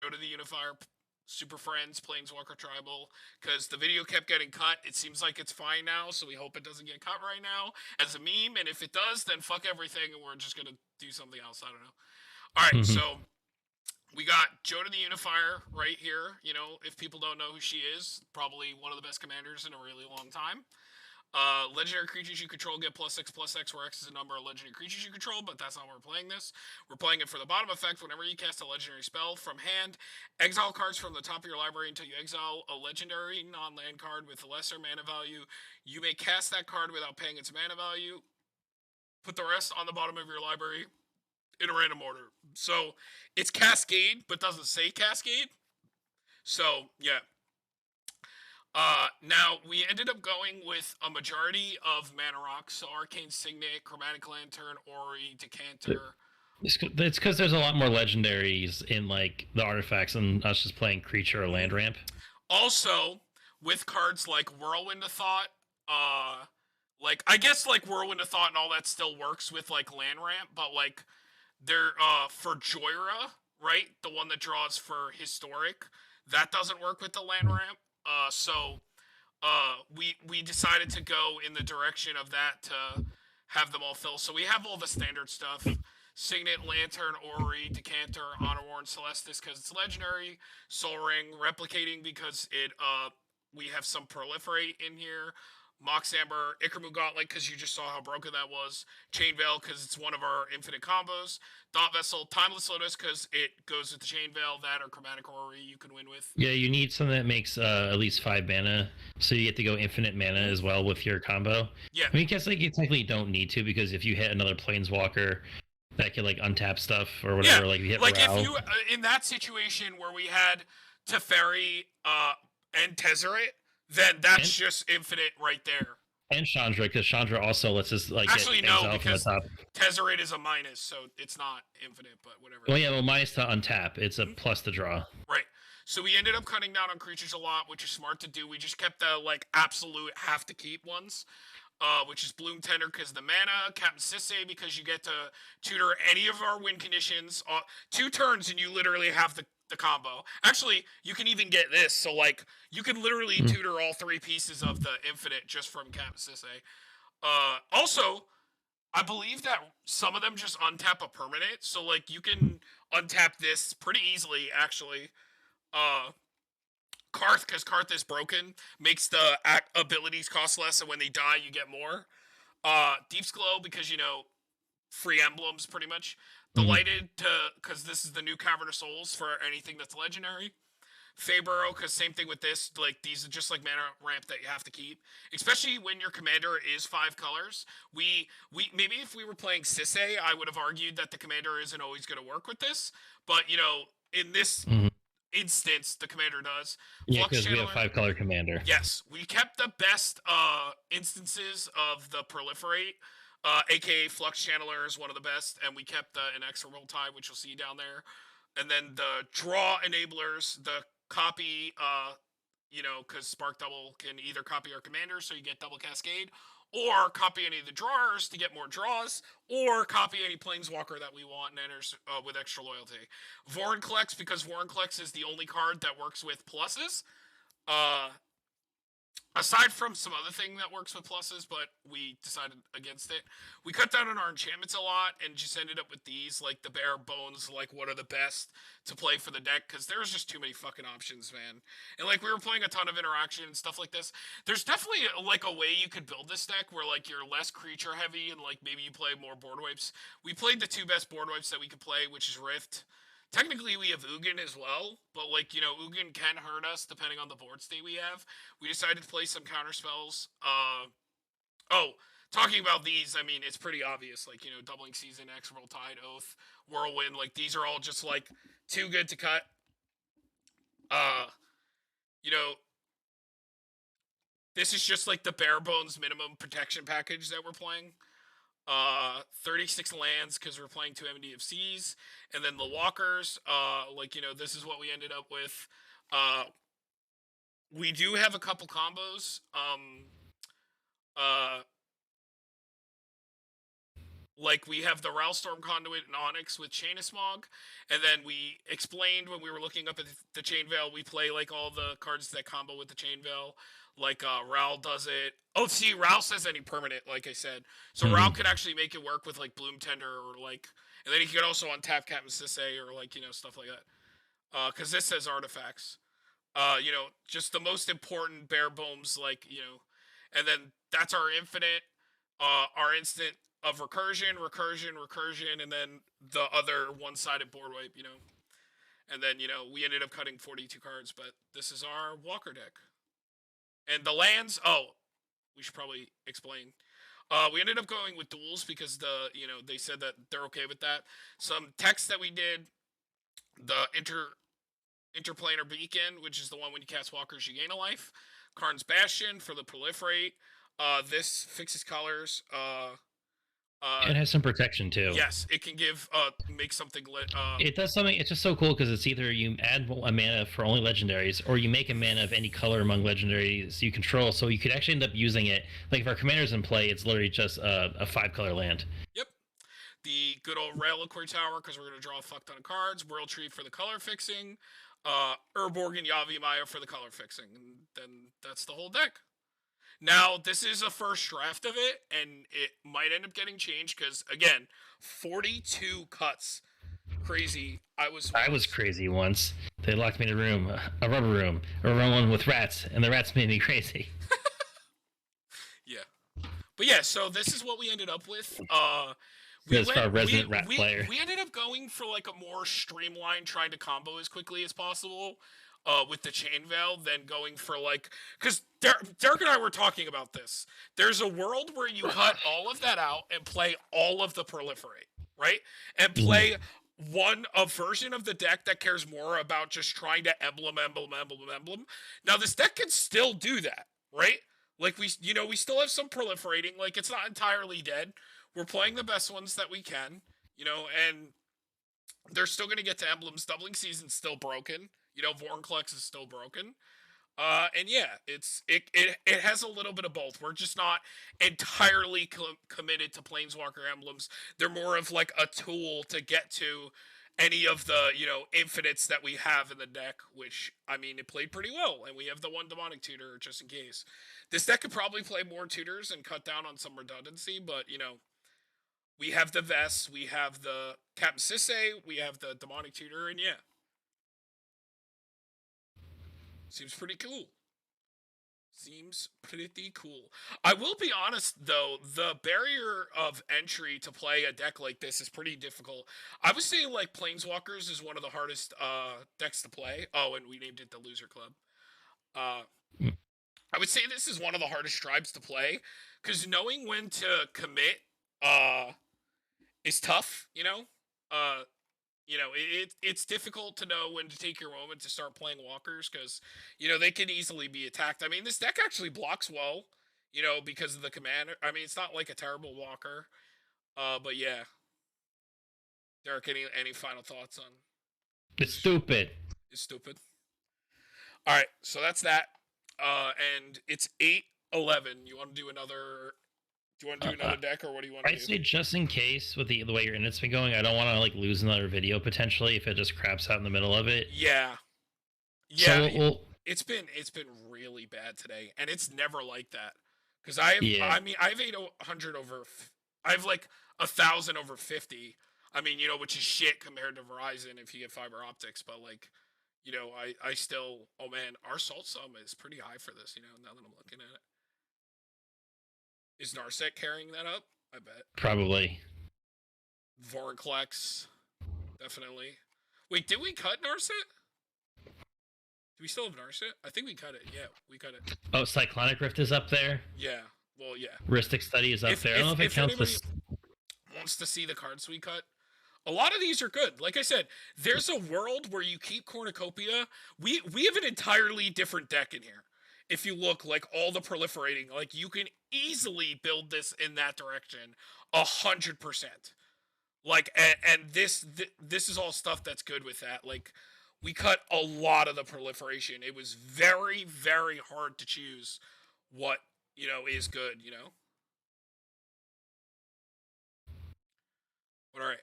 Jodah the Unifier, Super Friends, Planeswalker Tribal, because the video kept getting cut. It seems like it's fine now, so we hope it doesn't get cut right now as a meme, and if it does, then fuck everything, and we're just gonna do something else. I don't know. Alright, so we got Jodah the Unifier right here. You know, if people don't know who she is, probably one of the best commanders in a really long time. Legendary creatures you control get +6/+X, where X is a number of legendary creatures you control, but that's not why we're playing this. We're playing it for the bottom effect. Whenever you cast a legendary spell from hand, exile cards from the top of your library until you exile a legendary non-land card with a lesser mana value. You may cast that card without paying its mana value. Put the rest on the bottom of your library in a random order. So it's Cascade, but doesn't say Cascade. So yeah. Now we ended up going with a majority of mana rocks, so Arcane Signet, Chromatic Lantern, Ori, Decanter. It's because there's a lot more legendaries in like the artifacts than us just playing creature or land ramp. Also, with cards like Whirlwind of Thought, like I guess like Whirlwind of Thought and all that still works with like land ramp, but like they're for Joyra, right? The one that draws for historic, that doesn't work with the land ramp. So we decided to go in the direction of that to have them all fill. So we have all the standard stuff: Signet, Lantern, Ori, Decanter, Honor War, and Celestis because it's legendary. Soul Ring, Replicating because it we have some Proliferate in here. Mox Amber, Ikamu Gauntlet because you just saw how broken that was. Chain Veil because it's one of our infinite combos. Thought Vessel, Timeless Lotus because it goes with the Chain Veil, that or Chromatic Ori you can win with. Yeah, you need something that makes at least 5 mana, so you get to go infinite mana as well with your combo. Yeah. I mean, I guess like you technically don't need to because if you hit another Planeswalker, that could like untap stuff or whatever. Yeah. Like you hit like Rao. if you in that situation where we had Teferi and Tezzeret, then that's just infinite right there. And Chandra, because Chandra also lets us like actually get no, exile from the because top. Tezzeret is a minus, so it's not infinite, but whatever. Well, yeah, well, minus to untap. It's a plus to draw. Right. So we ended up cutting down on creatures a lot, which is smart to do. We just kept the like absolute have to keep ones. Which is Bloom Tender because the mana, Captain Sisse because you get to tutor any of our win conditions. 2 turns and you literally have the combo. Actually, you can even get this. So like you can literally tutor all 3 pieces of the infinite just from Captain Sisse. Also, I believe that some of them just untap a permanent. So like you can untap this pretty easily actually. Karth, because Karth is broken, makes the abilities cost less, and when they die, you get more. Deep's Glow, because, you know, free emblems, pretty much. Delighted, because this is the new Cavern of Souls for anything that's legendary. Feyburrow, because same thing with this, like, these are just like mana ramp that you have to keep. Especially when your commander is 5 colors. We maybe if we were playing Sisse, I would have argued that the commander isn't always going to work with this. But, you know, in this instance, the commander does. Yeah, because we have 5-color commander. Yes, we kept the best instances of the Proliferate, aka Flux Channeler is one of the best, and we kept the Inexorable Tide, which you'll see down there. And then the draw enablers, the copy, you know, because Spark Double can either copy our commander, so you get double Cascade, or copy any of the drawers to get more draws, or copy any Planeswalker that we want and enters with extra loyalty. Vorinclex, because Vorinclex is the only card that works with pluses. Aside from some other thing that works with pluses, but we decided against it. We cut down on our enchantments a lot and just ended up with these, like the bare bones, like what are the best to play for the deck, because there's just too many fucking options, man. And like we were playing a ton of interaction and stuff like this. There's definitely like a way you could build this deck where like you're less creature heavy and like maybe you play more board wipes. We played the 2 best board wipes that we could play, which is Rift. Technically, we have Ugin as well, but, like, you know, Ugin can hurt us depending on the board state we have. We decided to play some counter spells. Oh, talking about these, I mean, it's pretty obvious. Like, you know, Doubling Season, Exorable Tide, Oath, Whirlwind. Like, these are all just, like, too good to cut. You know, this is just, like, the bare bones minimum protection package that we're playing. 36 lands because we're playing 2 MDFCs, and then the walkers, like, you know, this is what we ended up with. We do have a couple combos. Like, we have the Ralstorm Conduit and Onyx with Chain of Smog, and then we explained when we were looking up at the Chain Veil, we play, like, all the cards that combo with the Chain Veil. Like, Ral does it. Oh, see, Ral says any permanent, like I said. So Ral Mm. can actually make it work with, like, Bloom Tender, or, like... And then he could also untap Captain Sisay, or, like, stuff like that. Because this says artifacts. Just the most important bare bones, like, and then that's our infinite, our instant of recursion, and then the other one-sided board wipe. And then, we ended up cutting 42 cards, but this is our Walker deck. And the lands, we should probably explain. We ended up going with duels because they said that they're okay with that. Some text that we did, the Interplanar Beacon, which is the one when you cast Walkers, you gain a life. Karn's Bastion for the proliferate. This fixes colors. It has some protection too. Yes, it can make something lit. It does something. It's just so cool because it's either you add a mana for only legendaries, or you make a mana of any color among legendaries you control. So you could actually end up using it. Like if our commander's in play, it's literally just a 5-color land. Yep. The good old Reliquary Tower, because we're going to draw a fuck ton of cards. World Tree for the color fixing. Urborg and Yavimaya for the color fixing. And then that's the whole deck. Now, this is a first draft of it, and it might end up getting changed, because, again, 42 cuts. Crazy. I was crazy once. They locked me in a rubber room, a one with rats, and the rats made me crazy. Yeah. But yeah, so this is what we ended up with. We ended up going for like a more streamlined, trying to combo as quickly as possible with the Chain Veil, than going for like... Because Derek and I were talking about this. There's a world where you cut all of that out and play all of the Proliferate, right? And play a version of the deck that cares more about just trying to emblem. Now, this deck can still do that, right? Like, we still have some proliferating. Like, it's not entirely dead. We're playing the best ones that we can, and they're still going to get to emblems. Doubling Season's still broken. Vorinclex is still broken. And yeah, it has a little bit of both. We're just not entirely committed to Planeswalker emblems. They're more of like a tool to get to any of the, infinites that we have in the deck, which, I mean, it played pretty well, and we have the one Demonic Tutor just in case. This deck could probably play more tutors and cut down on some redundancy, but, we have the Vests, we have the Captain Sisay, we have the Demonic Tutor, and yeah. Seems pretty cool. I will be honest, though, the barrier of entry to play a deck like this is pretty difficult. I was saying, like, Planeswalkers is one of the hardest decks to play. Oh, and we named it the Loser Club. I would say this is one of the hardest tribes to play, because knowing when to commit is tough, it's difficult to know when to take your moment to start playing walkers, because, they can easily be attacked. I mean, this deck actually blocks well, because of the commander. I mean, it's not like a terrible walker. But yeah. Derek, any final thoughts on... It's stupid. It's stupid. Alright, so that's that. And it's 8:11. You want to do another... Do you want to do another deck, or what do you want to do? I'd say just in case, with the way your internet's been going, I don't want to like lose another video potentially if it just craps out in the middle of it. Yeah. Yeah. So it's been really bad today, and it's never like that. Because I have 800 over... I have like 1,000 over 50. I mean, which is shit compared to Verizon if you get fiber optics, but like, I still... Oh man, our salt sum is pretty high for this, now that I'm looking at it. Is Narset carrying that up? I bet. Probably. Vorinclex. Definitely. Wait, did we cut Narset? Do we still have Narset? I think we cut it. Yeah, we cut it. Oh, Cyclonic Rift is up there? Yeah. Well, yeah. Rhystic Study is up there. I don't know if it counts this. Wants to see the cards we cut. A lot of these are good. Like I said, there's a world where you keep Cornucopia. We have an entirely different deck in here. If you look, like, all the proliferating, like, you can easily build this in that direction 100%. Like, and this is all stuff that's good with that. Like, we cut a lot of the proliferation. It was very, very hard to choose what, is good, All right.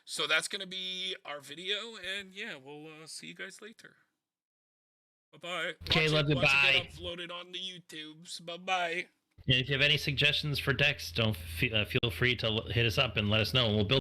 So that's going to be our video, and yeah, we'll see you guys later. Bye-bye. Okay, love you, Watch it bye. get uploaded on the YouTubes. Bye-bye. And if you have any suggestions for decks, don't feel free to hit us up and let us know, and we'll build